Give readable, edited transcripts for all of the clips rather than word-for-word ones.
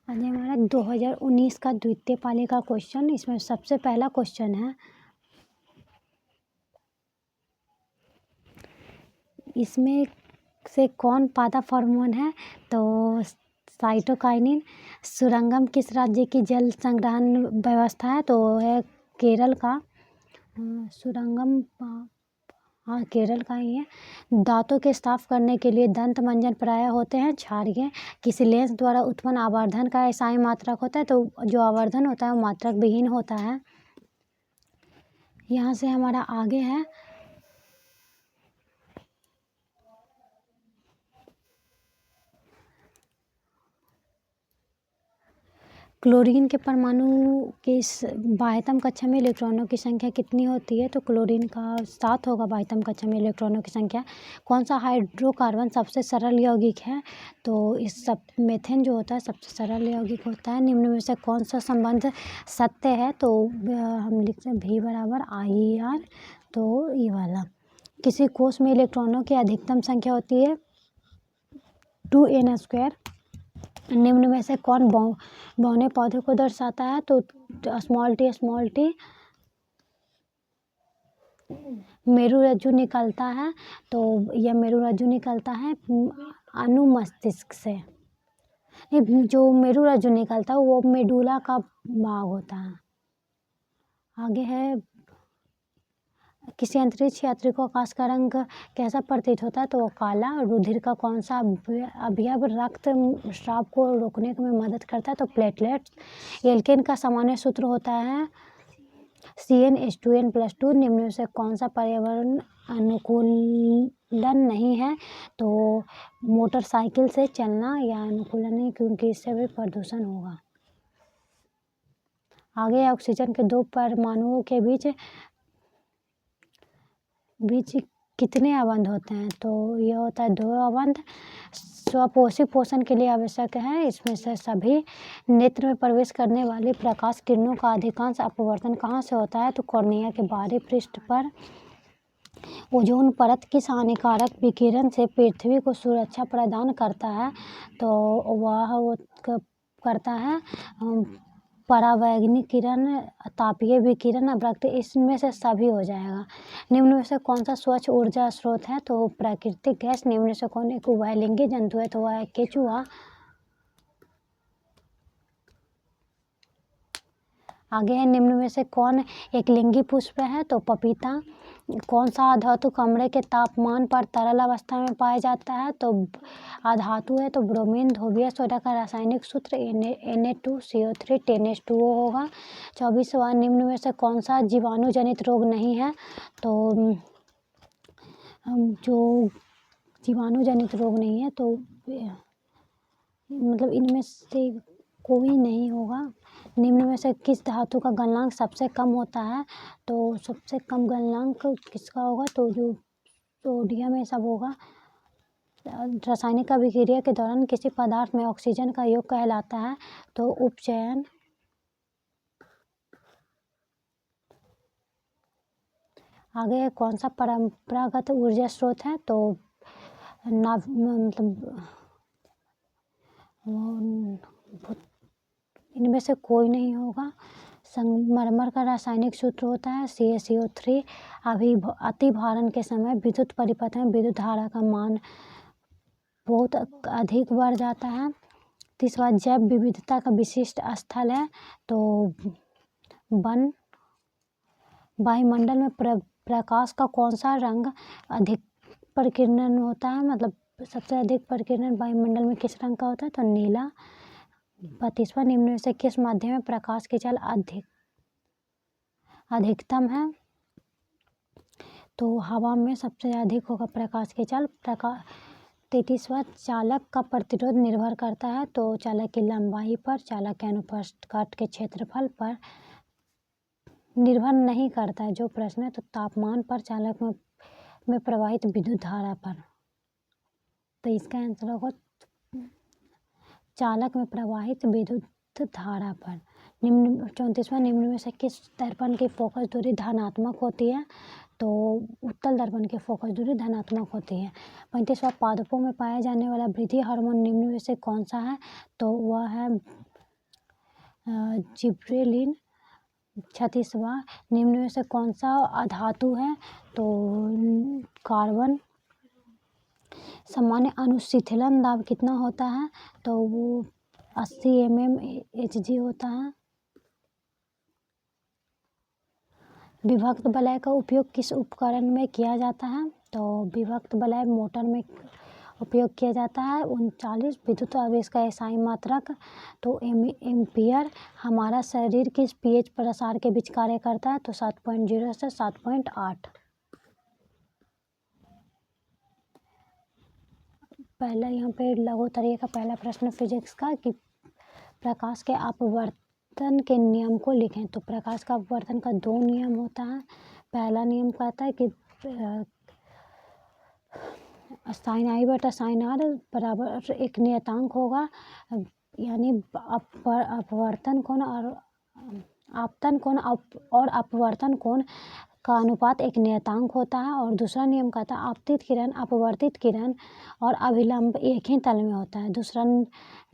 आज हमारा 2019 का द्वितीय पाली का क्वेश्चन। इसमें सबसे पहला क्वेश्चन है, इसमें से कौन पादप हार्मोन है? तो साइटोकाइनिन। सुरंगम किस राज्य की जल संग्रहण व्यवस्था है? तो है केरल का। सुरंगम हाँ केरल का ही है। दांतों के साफ करने के लिए दंत मंजन प्रायः होते हैं क्षारीय। किसी लेंस द्वारा उत्पन्न आवर्धन का SI मात्रक होता है, तो जो आवर्धन होता है वो मात्रक विहीन होता है। यहाँ से हमारा आगे है, क्लोरीन के परमाणु की बाह्यतम कक्षा में इलेक्ट्रॉनों की संख्या कितनी होती है? तो क्लोरीन का 7 होगा बाह्यतम कक्षा में इलेक्ट्रॉनों की संख्या। कौन सा हाइड्रोकार्बन सबसे सरल यौगिक है? तो इस सब मेथेन जो होता है सबसे सरल यौगिक होता है। निम्न में से कौन सा संबंध सत्य है? तो हम लिखते हैं V = IR, तो ये वाला। किसी कोष में इलेक्ट्रॉनों की अधिकतम संख्या होती है 2n²। निम्न में से कौन बौने पौधे को दर्शाता है? तो स्मॉल टी मेरुरज्जु निकलता है। तो यह मेरुरज्जु निकलता है अनुमस्तिष्क से। जो मेरुरज्जु निकलता है वो मेडुला का भाग होता है। आगे है, किसी अंतरिक्ष यात्री को आकाश का रंग कैसा प्रतीत होता है? तो वो काला। रुधिर का कौन सा अवयव रक्त स्राव को रोकने में मदद करता है? तो प्लेटलेट्स। एल्केन का सामान्य सूत्र होता है CnH2n+2। निम्न में से कौन सा पर्यावरण अनुकूलन नहीं है? तो मोटरसाइकिल से चलना या अनुकूलन नहीं, क्योंकि इससे भी प्रदूषण होगा। आगे ऑक्सीजन के 2 परमाणुओं के बीच कितने अबंध होते हैं? तो यह होता है 2 अबंध। स्वपोषी पोषण के लिए आवश्यक है। इसमें से सभी नेत्र में प्रवेश करने वाली प्रकाश किरणों का अधिकांश अपवर्तन कहाँ से होता है? तो कॉर्निया के बाहरी पृष्ठ पर। ओजोन परत किस हानिकारक विकिरण से पृथ्वी को सुरक्षा प्रदान करता है? तो वह करता है परावैंगनिक किरण, तापीय विकिरण, अवरक्त। इसमें से सभी हो जाएगा। निम्न में से कौन सा स्वच्छ ऊर्जा स्रोत है? तो प्राकृतिक गैस। निम्न में से कौन एक उभयलिंगी जंतु है? तो वह है केचुआ। आगे है, निम्न में से कौन एक लिंगी पुष्प है? तो पपीता। कौन सा अधातु कमरे के तापमान पर तरल अवस्था में पाया जाता है? तो अधातु है तो ब्रोमीन। धोबिया सोडा का रासायनिक सूत्र Na2CO3 10H2O होगा। 24वां, निम्न में से कौन सा जीवाणु जनित रोग नहीं है? तो जो जीवाणु जनित रोग नहीं है तो मतलब इनमें से कोई नहीं होगा। निम्न में से किस धातु का गलनांक सबसे कम होता है? तो सबसे कम गलनांक किसका होगा? तो जो सोडियम ये सब होगा। रासायनिक अभिक्रिया के दौरान किसी पदार्थ में ऑक्सीजन का योग कहलाता है? तो उपचयन। आगे कौन सा परंपरागत ऊर्जा स्रोत है? तो इनमें से कोई नहीं होगा। संगमरमर का रासायनिक सूत्र होता है CaCO3। अति भारण के समय विद्युत परिपथ में विद्युत धारा का मान बहुत अधिक बढ़ जाता है। 30वां, जैव विविधता का विशिष्ट स्थल है? तो वन। वायुमंडल में प्रकाश का कौन सा रंग अधिक प्रकीर्णन होता है? मतलब सबसे अधिक प्रकीर्णन वायुमंडल में किस रंग का होता है? तो नीला। 32वां, निम्न में से किस माध्यम में प्रकाश की चाल अधिकतम है? तो हवा में सबसे अधिक होगा प्रकाश की चाल। 33वां, चालक का प्रतिरोध निर्भर करता है? तो चालक की लंबाई पर, चालक के अनुप्रस्थ के क्षेत्रफल पर निर्भर नहीं करता है जो प्रश्न है। तो तापमान पर, चालक में प्रवाहित विद्युत धारा पर। तो इसका आंसर होगा चालक में प्रवाहित विद्युत धारा पर। 34वां, निम्न में से किस दर्पण की फोकस दूरी धनात्मक होती है? तो उत्तल दर्पण की फोकस दूरी धनात्मक होती है। 35वां, पादपों में पाया जाने वाला वृद्धि हार्मोन निम्न में से कौन सा है? तो वह है जिब्रेलिन। 36वां, निम्न में से कौन सा अधातु है? तो कार्बन। सामान्य अनुशीतलन दाब कितना होता है? तो वो 80 mmHg होता है। विभक्त वलय का उपयोग किस उपकरण में किया जाता है? तो विभक्त वलय मोटर में उपयोग किया जाता है। 39, विद्युत आवेश का एसआई मात्रक तो एम्पियर। हमारा शरीर किस पीएच प्रसार के बीच कार्य करता है? तो 7.0 से 7.8। पहला यहाँ पे लघुत्तरीय का पहला प्रश्न फिजिक्स का कि प्रकाश के अपवर्तन के नियम को लिखें। तो प्रकाश का अपवर्तन का 2 नियम होता है। पहला नियम कहता है कि साइन आई बटा साइन आर बराबर एक नियतांक होगा, यानी अपवर्तन कोण और आपतन कोण और अपवर्तन कोण का अनुपात एक नियतांक होता है। और दूसरा नियम कहता है आपतित किरण, अपवर्तित किरण और अभिलंब एक ही तल में होता है। दूसरा,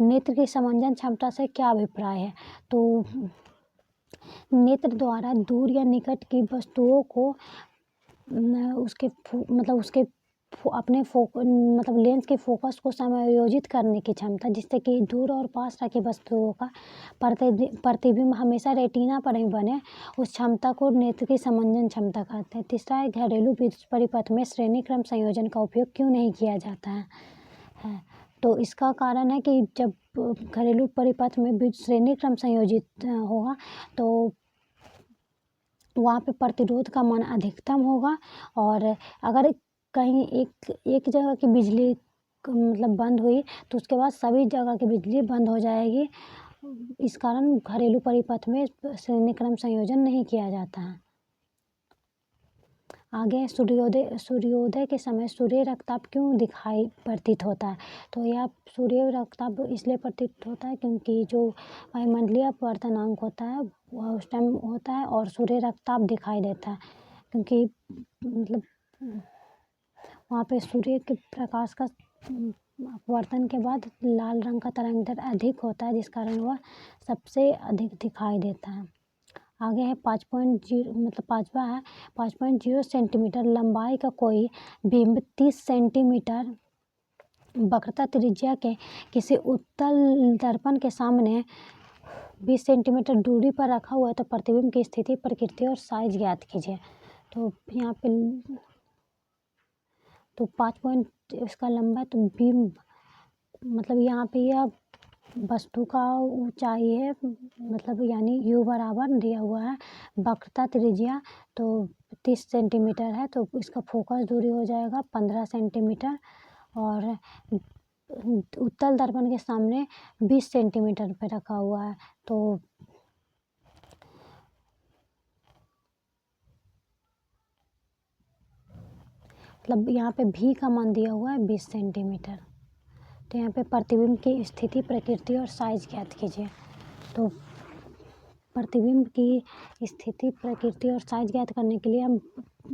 नेत्र की समंजन क्षमता से क्या अभिप्राय है? तो नेत्र द्वारा दूर या निकट की वस्तुओं को उसके अपने मतलब लेंस के फोकस को समायोजित करने की क्षमता, जिससे कि दूर और पास रखी वस्तुओं का प्रतिबिंब हमेशा रेटिना पर ही बने, उस क्षमता को नेत्र की समंजन क्षमता कहते हैं। तीसरा है घरेलू विद्युत परिपथ में श्रेणी क्रम संयोजन का उपयोग क्यों नहीं किया जाता है? तो इसका कारण है कि जब घरेलू परिपथ में श्रेणी क्रम संयोजित होगा तो वहाँ पे प्रतिरोध का मान अधिकतम होगा, और अगर कहीं एक जगह की बिजली मतलब बंद हुई तो उसके बाद सभी जगह की बिजली बंद हो जाएगी। इस कारण घरेलू परिपथ में श्रेणी क्रम संयोजन नहीं किया जाता है। आगे सूर्योदय के समय सूर्य रक्तताप क्यों दिखाई प्रतीत होता है? तो यह सूर्य रक्तताप इसलिए प्रतीत होता है क्योंकि जो वायुमंडलीय अपवर्तनांक होता है वह उस टाइम होता है और सूर्य रक्तताप दिखाई देता है, क्योंकि मतलब वहाँ पे सूर्य के प्रकाश का अपवर्तन के बाद लाल रंग का तरंगदैर्घ्य अधिक होता है, जिस कारण वह सबसे अधिक दिखाई देता है। आगे है 5.0 मतलब 5वां है 5.0 सेंटीमीटर लंबाई का कोई बिंब 30 सेंटीमीटर वक्रता त्रिज्या के किसी उत्तल दर्पण के सामने 20 सेंटीमीटर दूरी पर रखा हुआ है, तो प्रतिबिंब की स्थिति, प्रकृति और साइज ज्ञात कीजिए। तो यहाँ पे तो 5 इसका लंबा, तो बिंब मतलब यहाँ पे यह वस्तु का ऊंचाई है, मतलब यानी u बराबर दिया हुआ है, वक्रता त्रिज्या तो 30 सेंटीमीटर है, तो इसका फोकस दूरी हो जाएगा 15 सेंटीमीटर, और उत्तल दर्पण के सामने 20 सेंटीमीटर पे रखा हुआ है। तो मतलब यहाँ पे भी का मान दिया हुआ है 20 सेंटीमीटर। तो यहाँ पे प्रतिबिंब की स्थिति, प्रकृति और साइज ज्ञात कीजिए। तो प्रतिबिंब की स्थिति, प्रकृति और साइज ज्ञात करने के लिए हम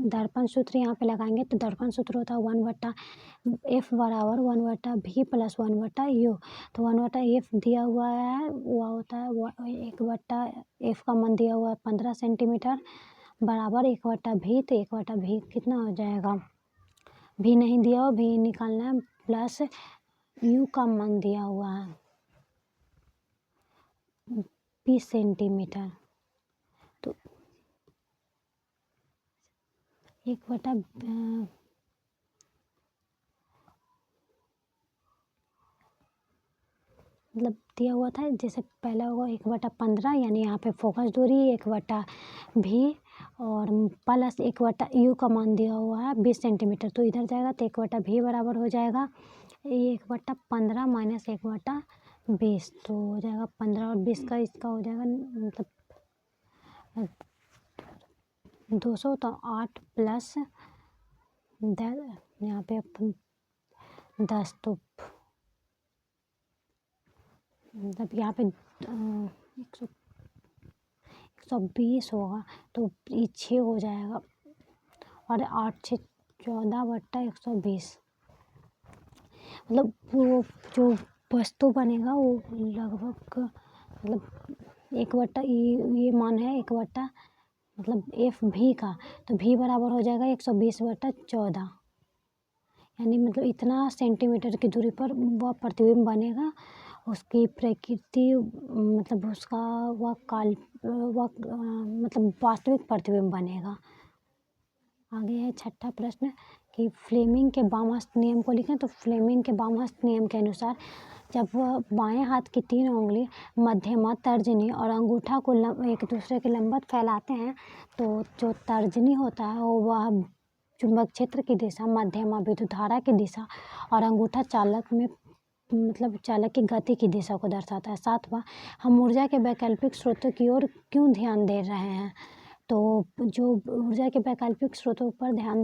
दर्पण सूत्र यहाँ पे लगाएंगे। तो दर्पण सूत्र होता है 1/f बराबर 1/v प्लस 1/u। तो 1/f दिया हुआ है, वह होता है 1/f का मान दिया हुआ है 15 सेंटीमीटर बराबर 1/v। तो 1/v कितना हो जाएगा? भी नहीं दिया हुआ, भी निकालना है, प्लस u का मान दिया हुआ है 20 सेंटीमीटर। तो 1/, मतलब दिया हुआ था जैसे पहला होगा 1/15, यानी यहाँ पे फोकस दूरी 1/v और प्लस 1/u का मान दिया हुआ है 20 सेंटीमीटर। तो इधर जाएगा तो 1/v बराबर हो जाएगा 1/15 माइनस 1/20, तो हो जाएगा 15 और 20 का इसका हो जाएगा मतलब 200, तो 8 प्लस 10 यहाँ पे 10, तो मतलब यहाँ पे 120 होगा, तो ये 6 हो जाएगा, और 8 6 14/120। मतलब वो जो वस्तु बनेगा वो लगभग मतलब ये मान है 1/, मतलब एफ भी का, तो भी बराबर हो जाएगा 120/14, यानी मतलब इतना सेंटीमीटर की दूरी पर वह प्रतिबिंब बनेगा। उसकी प्रकृति मतलब उसका मतलब वास्तविक प्रतिबिंब बनेगा। आगे है छठा प्रश्न कि फ्लेमिंग के वामहस्त नियम को लिखें। तो फ्लेमिंग के वामहस्त नियम के अनुसार जब वह बाएं हाथ की 3 उंगली मध्यमा, तर्जनी और अंगूठा को एक दूसरे के लंबवत फैलाते हैं, तो जो तर्जनी होता है वह चुंबक क्षेत्र की दिशा, मध्यमा विद्युत धारा की दिशा और अंगूठा चालक की गति की दिशा को दर्शाता है। 7वां, हम ऊर्जा के वैकल्पिक स्रोतों की ओर क्यों ध्यान दे रहे हैं? तो जो ऊर्जा के वैकल्पिक स्रोतों पर ध्यान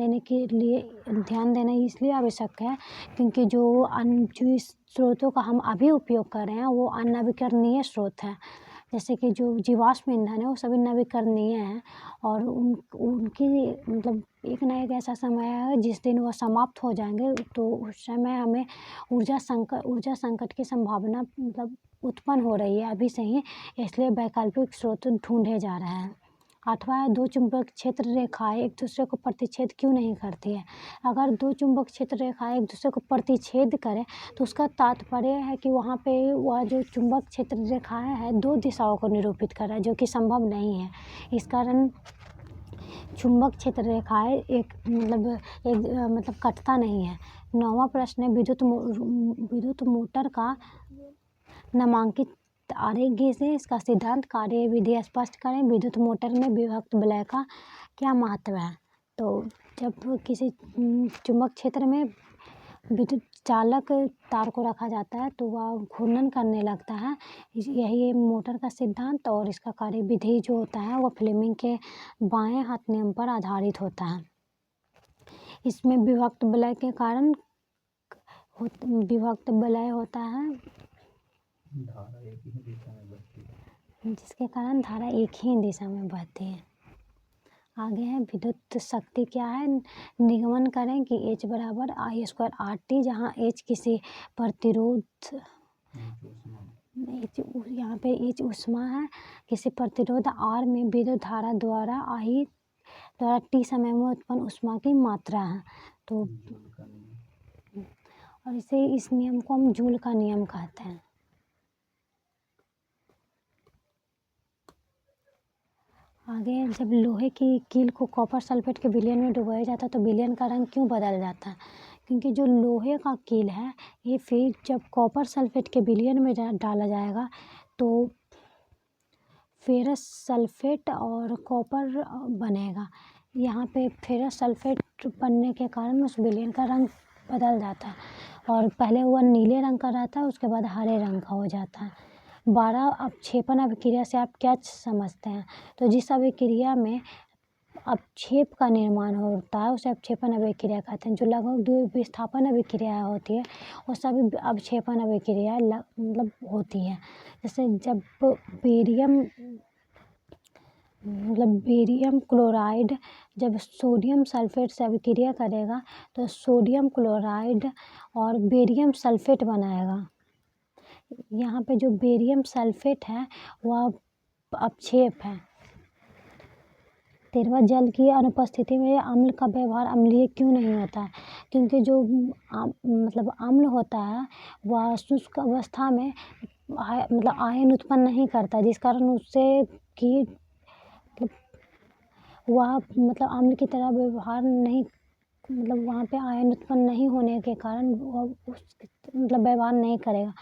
देना इसलिए आवश्यक है क्योंकि जो स्रोतों का हम अभी उपयोग कर रहे हैं वो अनवीकरणीय स्रोत है। जैसे कि जो जीवाश्म ईंधन है वो सभी नवीकरणीय हैं और उनकी मतलब एक ना एक ऐसा समय है जिस दिन वह समाप्त हो जाएंगे, तो उस समय हमें ऊर्जा संकट की संभावना मतलब उत्पन्न हो रही है अभी से ही, इसलिए वैकल्पिक स्रोत ढूंढे जा रहे हैं। 8वां, 2 चुंबक क्षेत्र रेखाएं एक दूसरे को प्रतिच्छेद क्यों नहीं करती है? अगर 2 चुंबक क्षेत्र रेखाएं एक दूसरे को प्रतिच्छेद करें तो उसका तात्पर्य है कि वहाँ पे वह जो चुंबक क्षेत्र रेखाएं हैं 2 दिशाओं को निरूपित कर रहा है, जो कि संभव नहीं है। इस कारण चुंबक क्षेत्र रेखाएं मतलब कटता नहीं है। 9वां प्रश्न है विद्युत मोटर का नामांकित आरेख से इसका सिद्धांत कार्य विधि स्पष्ट करें। विद्युत मोटर में विभक्त वलय का क्या महत्व है? तो जब किसी चुंबक क्षेत्र में विद्युत चालक तार को रखा जाता है तो वह घूर्णन करने लगता है, यही मोटर का सिद्धांत और इसका कार्य विधि जो होता है वह फ्लेमिंग के बाएं हाथ नियम पर आधारित होता है। इसमें विभक्त वलय के कारण विभक्त वलय होता है जिसके कारण धारा एक ही दिशा में बहती है। आगे है विद्युत शक्ति क्या है? निगमन करें कि H बराबर I² RT, जहाँ H किसी प्रतिरोध यहाँ पे H ऊष्मा है, किसी प्रतिरोध R में विद्युत धारा द्वारा T समय में उत्पन्न ऊष्मा की मात्रा है। तो और इस नियम को हम जूल का नियम कहते हैं। आगे जब लोहे की कील को कॉपर सल्फेट के विलयन में डुबाया जाता है तो विलयन का रंग क्यों बदल जाता है? क्योंकि जो लोहे का कील है ये फिर जब कॉपर सल्फेट के विलयन में डाला जाएगा तो फेरस सल्फेट और कॉपर बनेगा। यहाँ पे फेरस सल्फेट बनने के कारण उस विलयन का रंग बदल जाता है और पहले वह नीले रंग का रहता है, उसके बाद हरे रंग का हो जाता है। 12, अपक्षेपण अभिक्रिया से आप क्या समझते हैं? तो जिस अभिक्रिया में अपक्षेप का निर्माण होता है उसे अपक्षेपण अभिक्रिया कहते हैं। जो लगभग 2 विस्थापन अभिक्रिया होती है वो सभी अपक्षेपण अभिक्रिया मतलब होती है। जैसे जब बेरियम क्लोराइड जब सोडियम सल्फेट से अभिक्रिया करेगा तो सोडियम क्लोराइड और बेरियम सल्फेट बनाएगा। यहाँ पे जो बेरियम सल्फेट है वह अपक्षेप है। 13वां, जल की अनुपस्थिति में अम्ल का व्यवहार अम्लीय क्यों नहीं होता है? क्योंकि जो अम्ल होता है वह शुष्क अवस्था में आयन उत्पन्न नहीं करता, जिस कारण उससे की वह अम्ल की तरह व्यवहार नहीं वहाँ पे आयन उत्पन्न नहीं होने के कारण वह व्यवहार नहीं करेगा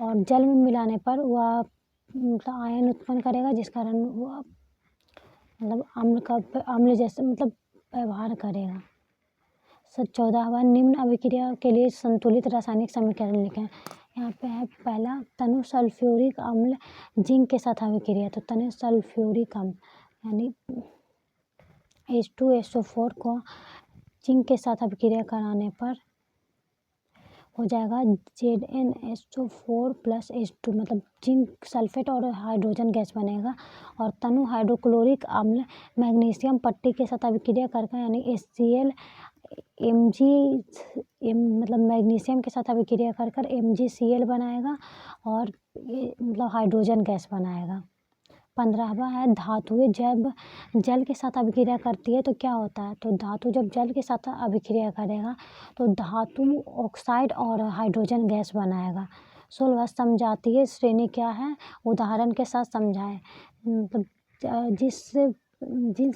और जल में मिलाने पर वह आयन उत्पन्न करेगा, जिस कारण वह अम्ल जैसे व्यवहार करेगा। 14वां, निम्न अभिक्रिया के लिए संतुलित रासायनिक समीकरण लिखें। यहाँ पे है पहला, तनु सल्फ्यूरिक अम्ल जिंक के साथ अभिक्रिया। तो तनु सल्फ्यूरिक अम्ल यानी H2SO4 को जिंक के साथ अभिक्रिया कराने पर हो जाएगा ZnSO4 + H2 जिंक सल्फेट और हाइड्रोजन गैस बनेगा। और तनु हाइड्रोक्लोरिक अम्ल मैग्नीशियम पट्टी के साथ अभिक्रिया करके यानी HCl मैग्नीशियम के साथ अभिक्रिया कर MgCl बनाएगा और ये हाइड्रोजन गैस बनाएगा। 15वां है धातुएं जब जल के साथ अभिक्रिया करती है तो क्या होता है, तो धातु जब जल के साथ अभिक्रिया करेगा तो धातु ऑक्साइड और हाइड्रोजन गैस बनाएगा। 16वां समजातीय श्रेणी क्या है, उदाहरण के साथ समझाएं। मतलब जिस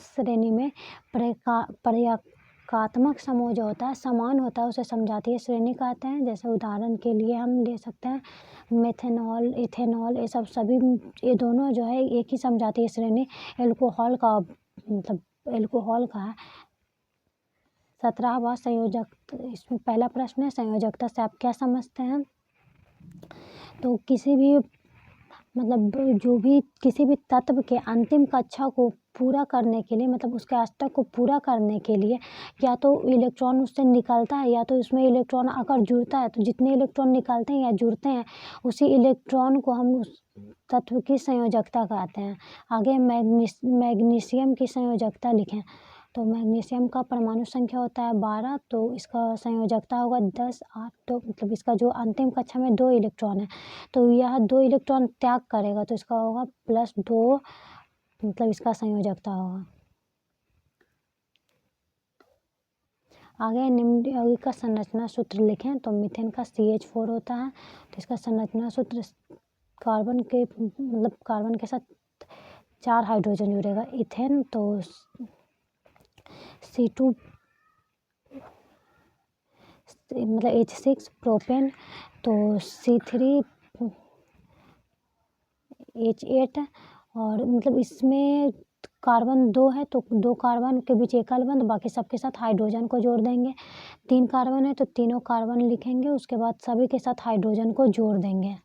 श्रेणी में प्रकार्यात्मक समूह जो होता है समान होता है उसे समजातीय श्रेणी कहते हैं। जैसे उदाहरण के लिए हम ले सकते हैं मेथेनॉल, इथेनॉल, ये सब सभी ये दोनों जो है एक ही समजातीय श्रेणी एल्कोहल का मतलब एल्कोहल का है। 17वां संयोजक, इसमें पहला प्रश्न है संयोजकता से आप क्या समझते हैं, तो किसी भी मतलब जो भी किसी भी तत्व के अंतिम कक्षा को पूरा करने के लिए मतलब उसके अष्टक को पूरा करने के लिए या तो इलेक्ट्रॉन उससे निकलता है या तो उसमें इलेक्ट्रॉन आकर जुड़ता है, तो जितने इलेक्ट्रॉन निकलते हैं या जुड़ते हैं उसी इलेक्ट्रॉन को हम उस तत्व की संयोजकता कहते हैं। आगे मैग्नीशियम की संयोजकता लिखें, तो मैग्नीशियम का परमाणु संख्या होता है 12, तो इसका संयोजकता होगा 10 8, तो मतलब इसका जो अंतिम कक्षा में 2 इलेक्ट्रॉन है तो यह 2 इलेक्ट्रॉन त्याग करेगा तो इसका होगा +2, मतलब इसका संयोजकता होगा। आगे निम्नलिखित का संरचना सूत्र लिखें, तो मीथेन का CH4 होता है तो इसका संरचना सूत्र कार्बन के मतलब कार्बन के साथ 4 हाइड्रोजन जुड़ेगा। इथेन तो C2 मतलब H6, प्रोपेन तो C3H8 और मतलब इसमें कार्बन 2 है तो 2 कार्बन के बीच एकल बंध, बाकी सबके साथ हाइड्रोजन को जोड़ देंगे। 3 कार्बन है तो तीनों कार्बन लिखेंगे, उसके बाद सभी के साथ हाइड्रोजन को जोड़ देंगे।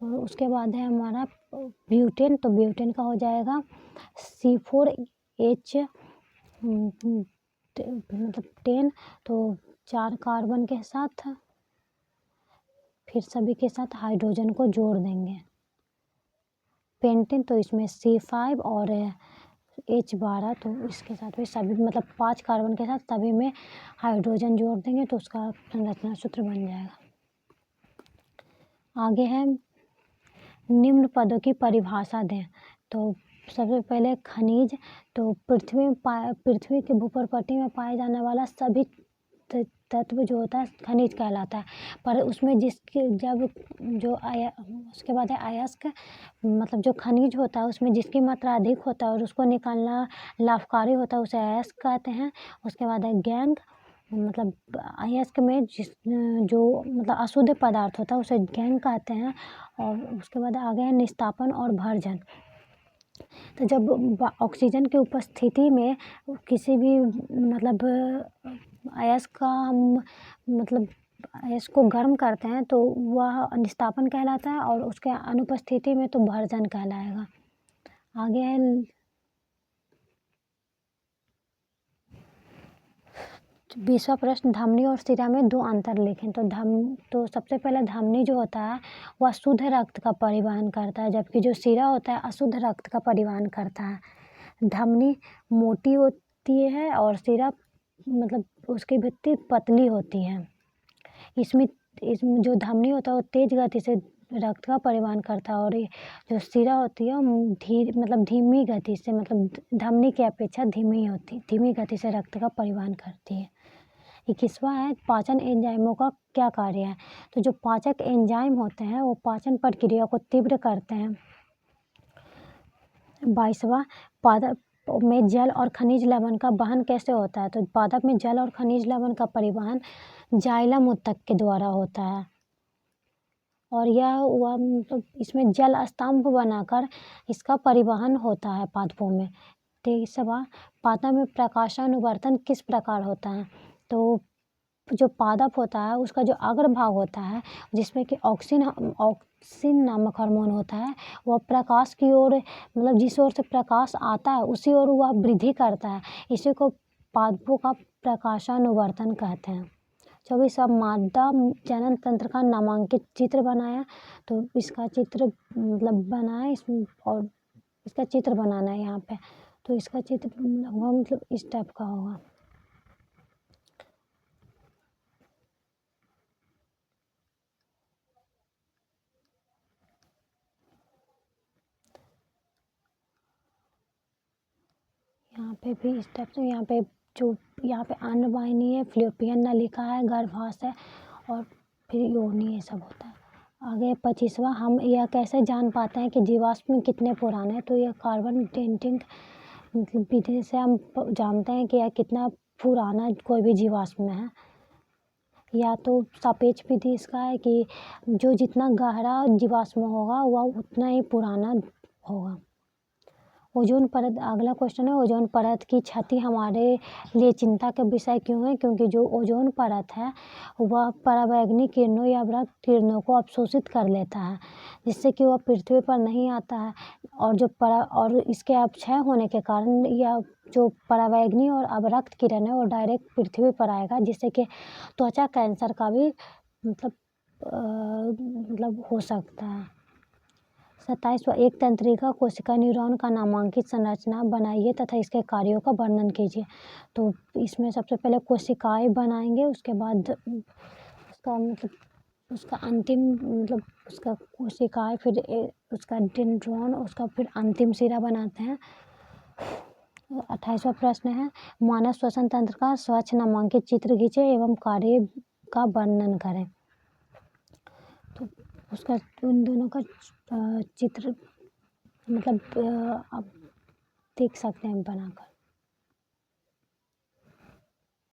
और उसके बाद है हमारा ब्यूटेन, तो ब्यूटेन का हो जाएगा C4H मतलब 10, तो 4 कार्बन के साथ फिर सभी के साथ हाइड्रोजन को जोड़ देंगे। पेंटेन, तो इसमें C5 और H12, तो इसके साथ भी सभी मतलब 5 कार्बन के साथ सभी में हाइड्रोजन जोड़ देंगे तो उसका संरचना सूत्र बन जाएगा। आगे है निम्न पदों की परिभाषा दें, तो सबसे पहले खनिज, तो पृथ्वी के भूप्रपट्टी में पाए जाने वाला सभी तत्व जो होता है खनिज कहलाता है, पर उसमें जिसके जब जो उसके बाद है अयस्क, मतलब जो खनिज होता है उसमें जिसकी मात्रा अधिक होता है और उसको निकालना लाभकारी होता है उसे अयस्क कहते हैं। उसके बाद है गैंग, मतलब अयस्क में जो मतलब अशुद्ध पदार्थ होता है उसे गैंग कहते हैं। और उसके बाद आगे है निस्तापन और भर्जन, तो जब ऑक्सीजन की उपस्थिति में किसी भी मतलब अयस्क का हम मतलब अयस्क को गर्म करते हैं तो वह निस्तापन कहलाता है और उसके अनुपस्थिति में तो भर्जन कहलाएगा। आगे है 20वां प्रश्न, धमनी और शिरा में 2 अंतर लिखें, तो सबसे पहले धमनी जो होता है वह शुद्ध रक्त का परिवहन करता है जबकि जो शिरा होता है अशुद्ध रक्त का परिवहन करता है। धमनी मोटी होती है और शिरा मतलब उसकी भित्ति पतली होती है। इसमें जो धमनी होता है वो तेज गति से रक्त का परिवहन करता है और ये जो शिरा होती है मतलब धीमी गति से मतलब धमनी की अपेक्षा धीमी गति से रक्त का परिवहन करती है। 21वां है पाचन एंजाइमों का क्या कार्य है, तो जो पाचक एंजाइम होते हैं वो पाचन प्रक्रिया को तीव्र करते हैं। 22वां पादप में जल और खनिज लवण का वहन कैसे होता है, तो पादप में जल और खनिज लवण का परिवहन जाइलम ऊतक के द्वारा होता है और यह मतलब इसमें जल स्तंभ बनाकर इसका परिवहन होता है पादपों में। 23वां पादप में प्रकाशानुवर्तन किस प्रकार होता है, तो जो पादप होता है उसका जो अग्रभाग होता है जिसमें कि ऑक्सिन नामक हार्मोन होता है वह प्रकाश की ओर मतलब जिस ओर से प्रकाश आता है उसी ओर वह वृद्धि करता है, इसी को पादपों का प्रकाशानुवर्तन कहते हैं। 24वां मादा जनन तंत्र का नामांकित चित्र बनाया, तो इसका चित्र मतलब बनाए इसमें और इसका चित्र बनाना है यहाँ पे, तो इसका चित्र मतलब इस टाइप का होगा। पे भी इस टाइप से यहाँ पे जो यहाँ पे अन्नवाहिनी है, फ़्लोपियन नलिका है, गर्भाशय और फिर योनि ये सब होता है। आगे 25वां, हम यह कैसे जान पाते हैं कि जीवाश्म कितने पुराने हैं? तो यह कार्बन डेटिंग मतलब विधि से हम जानते हैं कि यह कितना पुराना कोई भी जीवाश्म है। या तो सापेक्ष विधि इसका है कि जो जितना गहरा जीवाश्म होगा वह उतना ही पुराना होगा। ओजोन परत, अगला क्वेश्चन है, ओजोन परत की क्षति हमारे लिए चिंता का विषय क्यों है? क्योंकि जो ओजोन परत है वह पराबैंगनी किरणों या अवरक्त किरणों को अवशोषित कर लेता है, जिससे कि वह पृथ्वी पर नहीं आता है। और इसके अपक्षय होने के कारण यह जो पराबैंगनी और अवरक्त किरण है वो डायरेक्ट पृथ्वी पर आएगा, जिससे कि त्वचा कैंसर का भी मतलब हो सकता है। 27वां, एक तंत्रिका कोशिका न्यूरॉन का नामांकित संरचना बनाइए तथा इसके कार्यों का वर्णन कीजिए। तो इसमें सबसे पहले कोशिकाएं बनाएंगे, उसके बाद उसका मतलब उसका अंतिम मतलब उसका कोशिकाएं, फिर उसका डेंड्रॉन, उसका फिर अंतिम सिरा बनाते हैं। 28वां प्रश्न है, मानव श्वसन तंत्र का स्वच्छ नामांकित चित्र खींचे एवं कार्य का वर्णन करें। तो उसका उन दोनों का चित्र मतलब आप देख सकते हैं बनाकर।